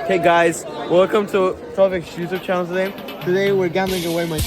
Hey guys, welcome to Tropic's YouTube channel today. Today we're gambling away my...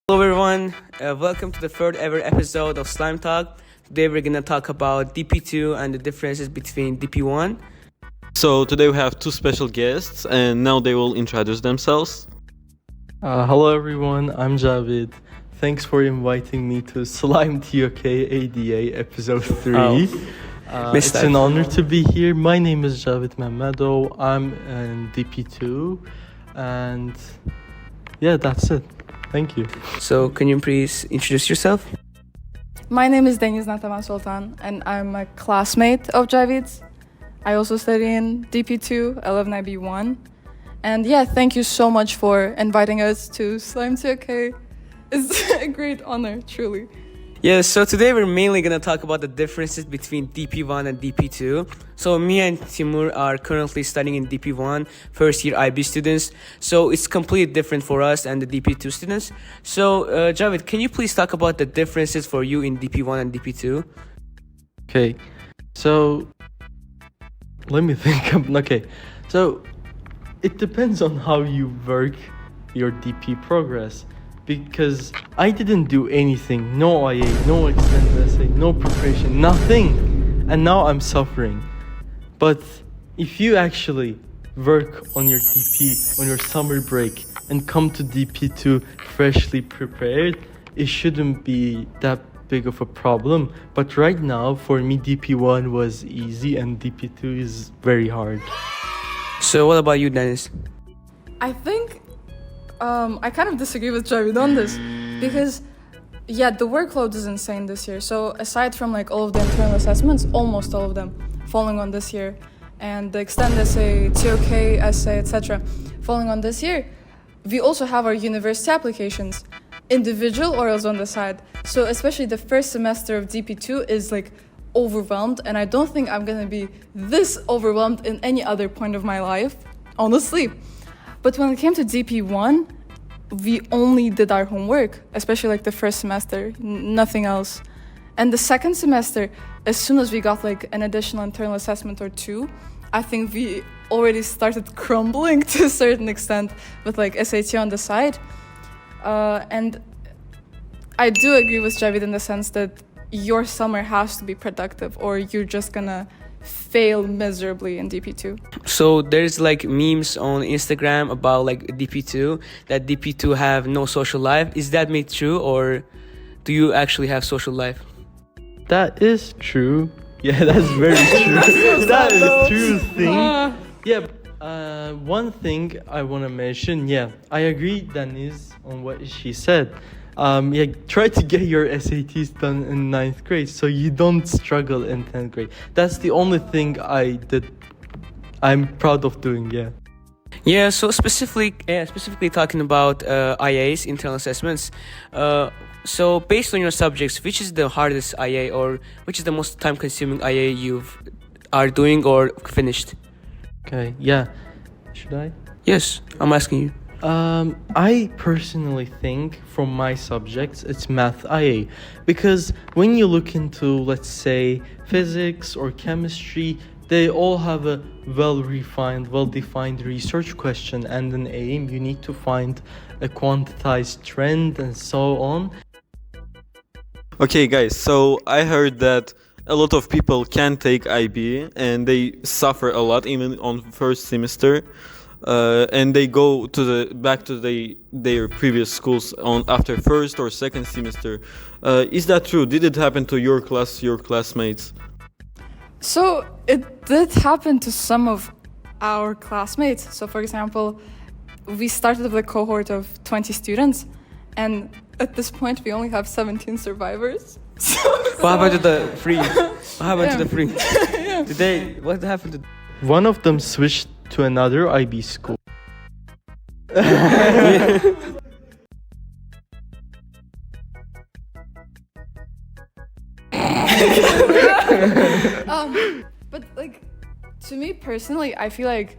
Hello everyone, welcome to the third ever episode of SlimeTALK. Today we're gonna talk about DP2 and the differences between DP1. So today we have two special guests and now they will introduce themselves. Hello everyone, I'm Javid. Thanks for inviting me to SlimeTALK ADA episode 3. It's an honor to be here. My name is Javid Mehmedo. I'm in DP2 and yeah, that's it. Thank you. So can you please introduce yourself? My name is Deniz and I'm a classmate of Javid's. I also study in DP2, 11IB1. And yeah, thank you so much for inviting us to SlimeTALK. It's a great honor, truly. Yeah, so today we're mainly gonna talk about the differences between DP1 and DP2. So me and Timur are currently studying in DP1, first year IB students. So it's completely different for us and the DP2 students. So Javid, can you please talk about the differences for you in DP1 and DP2? Okay, so let me think. Okay, so it depends on how you work your DP progress. Because I didn't do anything, no IA, no extended essay, no preparation, nothing. And now I'm suffering. But if you actually work on your DP, on your summer break, and come to DP2 freshly prepared, it shouldn't be that big of a problem. But right now, for me, DP1 was easy and DP2 is very hard. So what about you, Deniz? I think I kind of disagree with Javid on this because, yeah, the workload is insane this year. So aside from like all of the internal assessments, almost all of them falling on this year, and the extended essay, TOK essay, etc., falling on this year, we also have our university applications, individual or else on the side. So especially the first semester of DP2 is like overwhelmed, and I don't think I'm gonna be this overwhelmed in any other point of my life, honestly. But when it came to DP1, we only did our homework, especially like the first semester, nothing else. And the second semester, as soon as we got like an additional internal assessment or two, I think we already started crumbling to a certain extent with like SAT on the side. And I do agree with Javid in the sense that your summer has to be productive or you're just gonna fail miserably in DP2. So there's like memes on Instagram about like DP2, that DP2 have no social life. Is that made true, or do you actually have social life? That is true. Yeah, that's very true. That is true thing. Yeah, one thing I want to mention, yeah, I agree, Deniz, on what she said. Yeah, try to get your SATs done in 9th grade so you don't struggle in 10th grade. That's the only thing I'm proud of doing, yeah. Yeah, so specifically talking about IAs, internal assessments. So based on your subjects, which is the hardest IA or which is the most time-consuming IA you are doing or finished? Okay, yeah. Should I? Yes, I'm asking you. I personally think from my subjects it's math IA, because when you look into, let's say, physics or chemistry, they all have a well-defined research question and an aim. You need to find a quantized trend and so on. Okay guys, so I heard that a lot of people can take IB and they suffer a lot even on first semester. And they go to back to their previous schools on after first or second semester. Is that true? Did it happen to your classmates? So it did happen to some of our classmates. So, for example, we started with a cohort of 20 students, and at this point, we only have 17 survivors. What happened to the free? What happened to the free? What happened to? One of them switched to another IB school. But like, to me personally, I feel like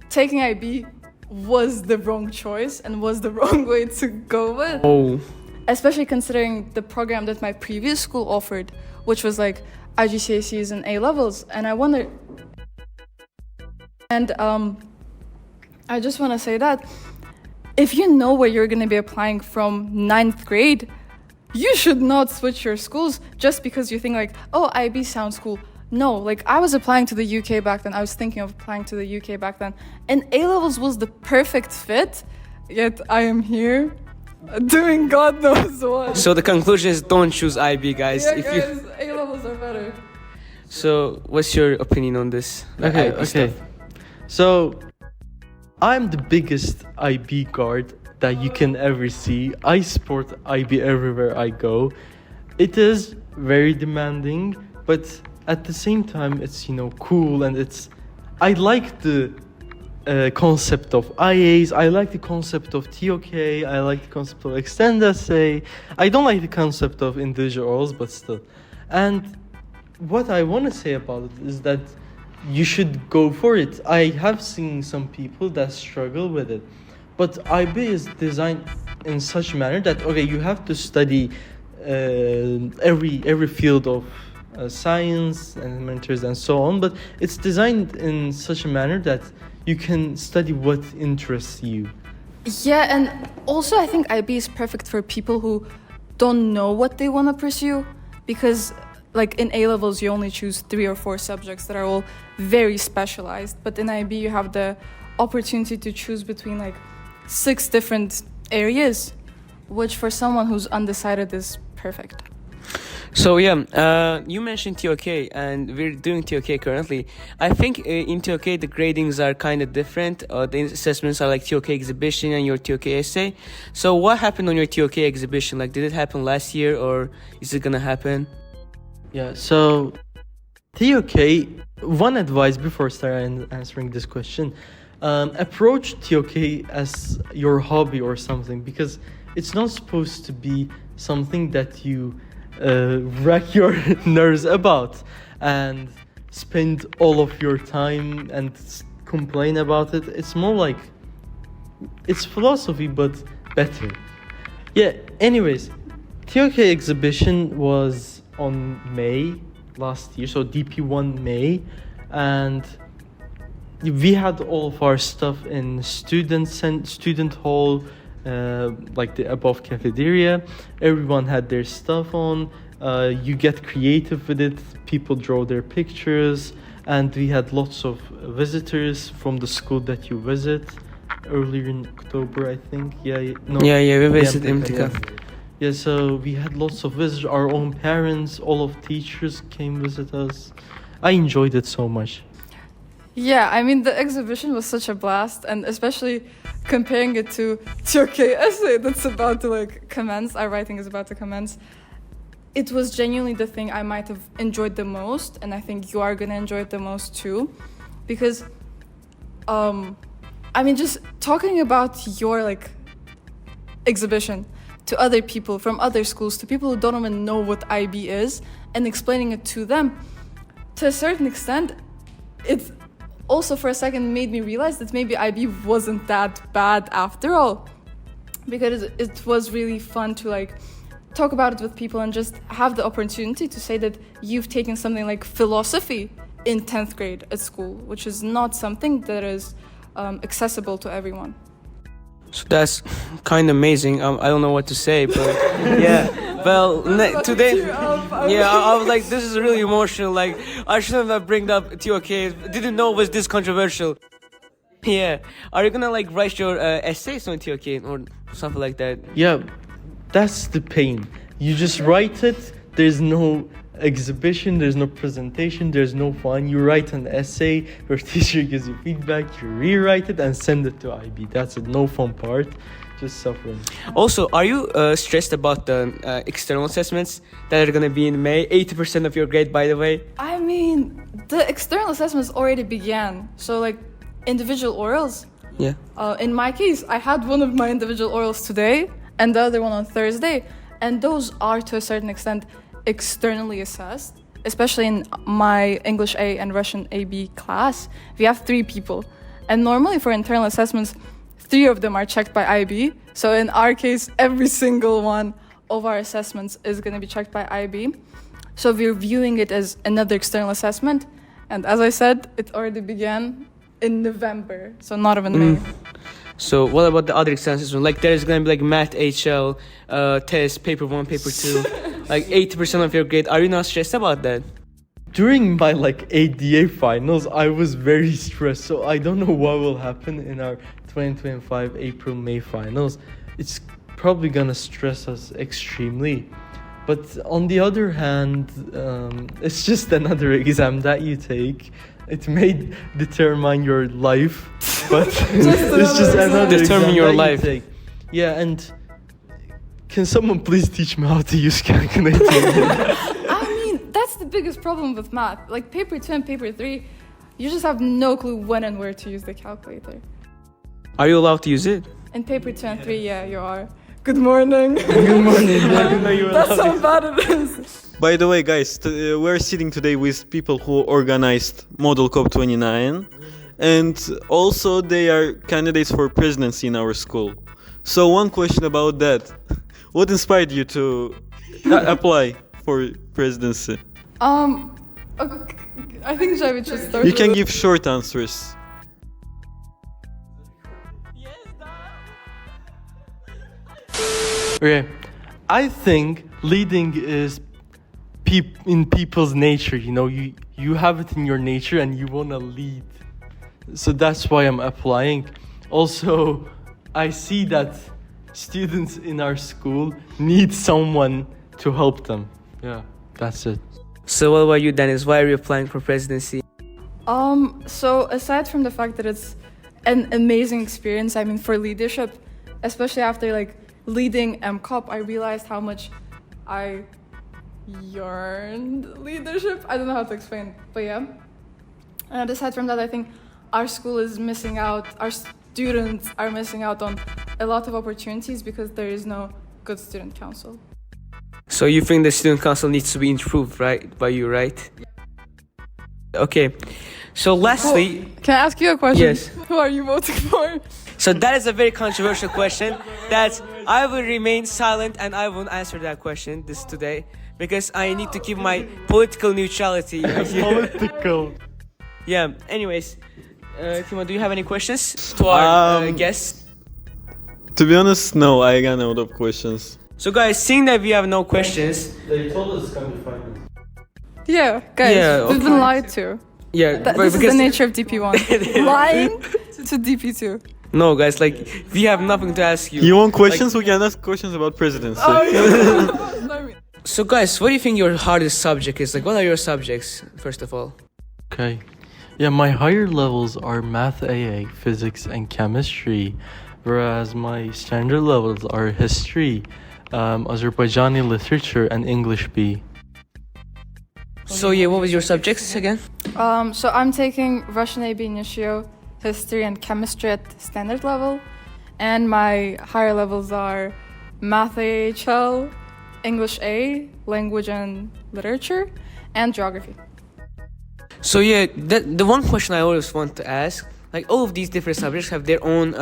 taking IB was the wrong choice and was the wrong way to go with. Oh. Especially considering the program that my previous school offered, which was like IGCSEs and A levels, and I wonder. And I just want to say that if you know where you're going to be applying from 9th grade, you should not switch your schools just because you think like, oh, IB sounds cool. No, like I was applying to the UK back then. I was thinking of applying to the UK back then. And A-levels was the perfect fit, yet I am here doing God knows what. So the conclusion is don't choose IB, guys. Yeah, guys, A-levels are better. So what's your opinion on this? Okay. IB stuff? So, I'm the biggest IB guard that you can ever see. I sport IB everywhere I go. It is very demanding, but at the same time, it's, cool, and I like the concept of IAs, I like the concept of TOK, I like the concept of extend essay. I don't like the concept of individuals, but still. And what I want to say about it is that you should go for it. I have seen some people that struggle with it, but IB is designed in such a manner that you have to study every field of science and humanities and so on, but it's designed in such a manner that you can study what interests you. Yeah, and also I think IB is perfect for people who don't know what they want to pursue, because like in A-levels you only choose 3 or 4 subjects that are all very specialized, but in IB you have the opportunity to choose between like 6 different areas, which for someone who's undecided is perfect. So yeah, you mentioned TOK, and we're doing TOK currently. I think in TOK the gradings are kind of different. The assessments are like TOK exhibition and your TOK essay. So what happened on your TOK exhibition? Like, did it happen last year, or is it gonna happen? Yeah, so TOK, one advice before starting answering this question, approach TOK as your hobby or something, because it's not supposed to be something that you wreck your nerves about and spend all of your time and complain about it. It's more like it's philosophy but better. Yeah, anyways, TOK exhibition was on May last year, so DP1 May, and we had all of our stuff in student hall, like the above cafeteria. Everyone had their stuff on. You get creative with it. People draw their pictures, and we had lots of visitors from the school that you visit. Earlier in October, I think. Yeah, we visited MTK. Yeah, so we had lots of visitors. Our own parents, all of teachers came visit us. I enjoyed it so much. Yeah, I mean, the exhibition was such a blast, and especially comparing it to TOK essay that's about to commence, our writing is about to commence. It was genuinely the thing I might have enjoyed the most, and I think you are gonna enjoy it the most too, because I mean, just talking about your exhibition to other people from other schools, to people who don't even know what IB is, and explaining it to them, to a certain extent, it also for a second made me realize that maybe IB wasn't that bad after all, because it was really fun to talk about it with people and just have the opportunity to say that you've taken something like philosophy in 10th grade at school, which is not something that is accessible to everyone. So that's kind of amazing. I don't know what to say, but yeah. Well, today, yeah, I was like, this is really emotional. I shouldn't have bring up TOK. Didn't know it was this controversial. Yeah. Are you gonna write your essays on TOK or something like that? Yeah, that's the pain. You just write it. There's no exhibition, there's no presentation, there's no fun. You write an essay, your teacher gives you feedback, you rewrite it and send it to IB. That's it, no fun part, just suffering. Also, are you stressed about the external assessments that are gonna be in May? 80% of your grade, by the way. I mean, the external assessments already began. So like individual orals. Yeah. In my case, I had one of my individual orals today and the other one on Thursday. And those are to a certain extent externally assessed, especially in my English A and Russian AB class. We have 3 people. And normally for internal assessments, 3 of them are checked by IB. So in our case, every single one of our assessments is going to be checked by IB. So we're viewing it as another external assessment. And as I said, it already began in November, so not even May. So what about the other external assessments? Like there's gonna be like math HL, test, paper 1, paper 2, like 80% of your grade. Are you not stressed about that? During my like ADA finals, I was very stressed. So I don't know what will happen in our 2025 April-May finals. It's probably gonna stress us extremely. But on the other hand, it's just another exam that you take. It may determine your life, but it's just another determine exam your that life. you take. Yeah, and can someone please teach me how to use calculator? I mean, that's the biggest problem with math. Like paper 2 and paper 3, you just have no clue when and where to use the calculator. Are you allowed to use it? In paper 2 and 3, yeah, you are. Good morning. Good morning. I didn't know you were That's allowed. how bad it is. By the way, guys, we're sitting today with people who organized Model COP29, and also they are candidates for presidency in our school. So one question about that: what inspired you to apply for presidency? Okay, I think Javid should start. You can give short answers. Okay, I think leading is in people's nature. You know, you have it in your nature and you wanna lead. So that's why I'm applying. Also, I see that students in our school need someone to help them. Yeah, that's it. So what about you, Deniz? Why are you applying for presidency? So aside from the fact that it's an amazing experience, I mean, for leadership, especially after like leading MCOP, I realized how much I yearned leadership. I don't know how to explain, but yeah. And aside from that, I think our school is missing out, our students are missing out on a lot of opportunities because there is no good student council. So you think the student council needs to be improved, right? By you, right? Okay. So lastly, Can I ask you a question? Yes. Who are you voting for? so that is a very controversial question that I will remain silent and I won't answer that question today because I need to keep my political neutrality. Political. Yeah. Anyways, Tima, do you have any questions to our guests? To be honest, no, I got a lot of questions. So guys, seeing that we have no questions, They told us come to find us. Yeah, guys, Yeah, we've okay. been lied to. yeah, This is the nature of DP1. Lying to DP2. No, guys, like we have nothing to ask you. You want questions? We can ask questions about presidency. So guys, what do you think your hardest subject is? Like, what are your subjects, first of all? Okay. Yeah, my higher levels are Math AA, Physics, and Chemistry, whereas my standard levels are History, Azerbaijani Literature, and English B. So yeah, what was your subjects again? So I'm taking Russian AB Initio, History, and Chemistry at standard level, and my higher levels are Math AHL, English A, Language and Literature, and Geography. So yeah, the one question I always want to ask, like all of these different subjects have their own,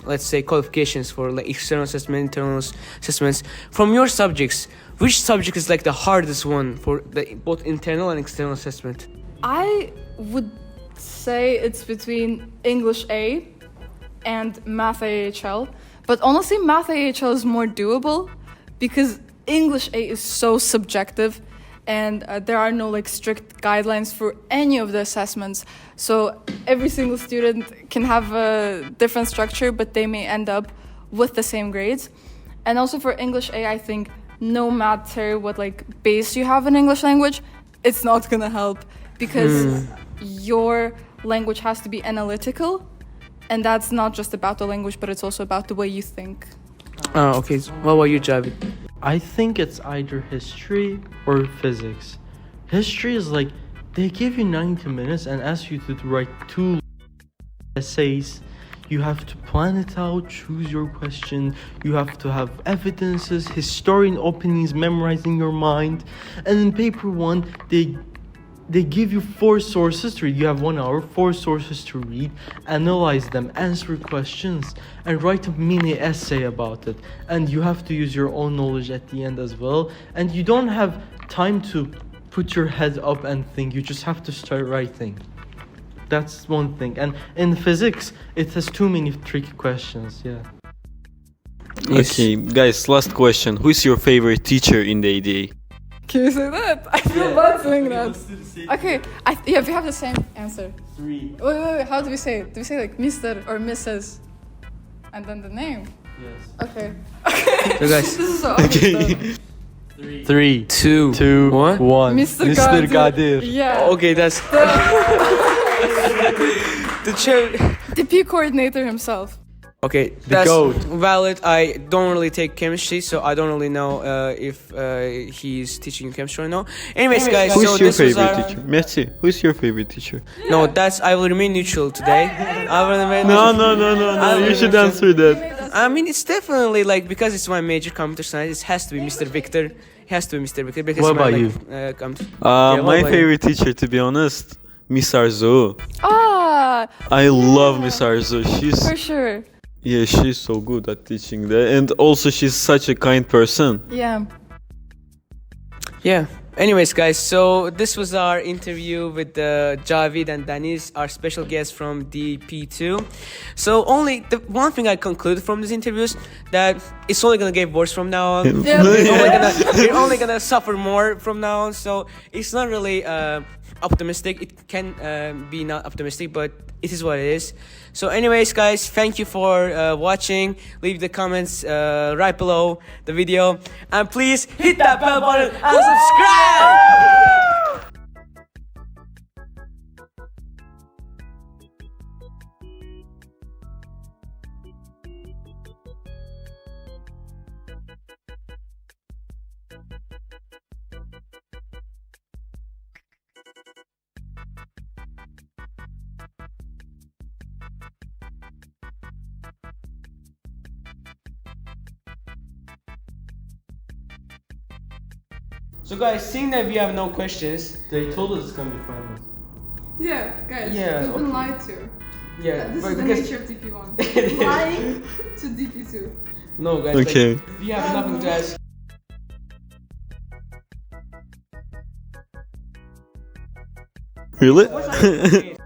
let's say, qualifications for like external assessment, internal assessments. From your subjects, which subject is like the hardest one for both internal and external assessment? I would say it's between English A and Math AHL, but honestly, Math AHL is more doable because English A is so subjective and there are no like strict guidelines for any of the assessments. So every single student can have a different structure, but they may end up with the same grades. And also for English A, I think no matter what like base you have in English language, it's not gonna help because your language has to be analytical, and that's not just about the language, but it's also about the way you think. Oh, okay. What about you, Javid? I think it's either history or physics. History is like they give you 90 minutes and ask you to write 2 essays. You have to plan it out, choose your question. You have to have evidences, historian opinions memorized in your mind. And in paper 1, they give you 4 sources to read. You have 1 hour, 4 sources to read, analyze them, answer questions, and write a mini essay about it. And you have to use your own knowledge at the end as well. And you don't have time to put your head up and think. You just have to start writing. That's one thing. And in physics, it has too many tricky questions. Yeah. Yes. Okay, guys, last question. Who's your favorite teacher in the ADA? Can you say that? I feel bad saying that. Okay, we have the same answer. 3. Wait, how do we say it? Do we say like Mr. or Mrs. and then the name? Yes. Okay. So guys, This is so obvious. 3, 2, 2, 1. 1. Mr. Mr. Gadir. Gadir. Yeah. Okay, that's the chair. DP coordinator himself. Okay, that's goat. valid. I don't really take chemistry, so I don't really know if he's teaching chemistry or no. Anyways, guys, Who's so your this was favorite our... teacher? Mehdi, who's your favorite teacher? No, I will remain neutral today. I will remain No, neutral. you should answer that. I mean, it's definitely like, because it's my major, computer science, it has to be Mr. Victor. It has to be Mr. Victor because What my, about like, you? what My about you? favorite teacher, to be honest, Miss Arzu. Ah, I love Miss Arzu. for sure. She's so good at teaching that, and also she's such a kind person. Yeah. Yeah. Anyways, guys, so this was our interview with Javid and Deniz, our special guests from DP2. So only the one thing I concluded from these interviews, that it's only gonna get worse from now on. Yeah. We're only gonna suffer more from now on. So it's not really optimistic. It can be not optimistic, but it is what it is. So anyways, guys, thank you for watching. Leave the comments right below the video, and please hit that bell button and subscribe. So guys, seeing that we have no questions, They told us it's gonna be finals. Yeah, guys. Yeah, We've been okay. lied to. yeah, This but is the because nature of DP1. Lying to DP2. no guys, Okay. like, we have nothing to ask. Really?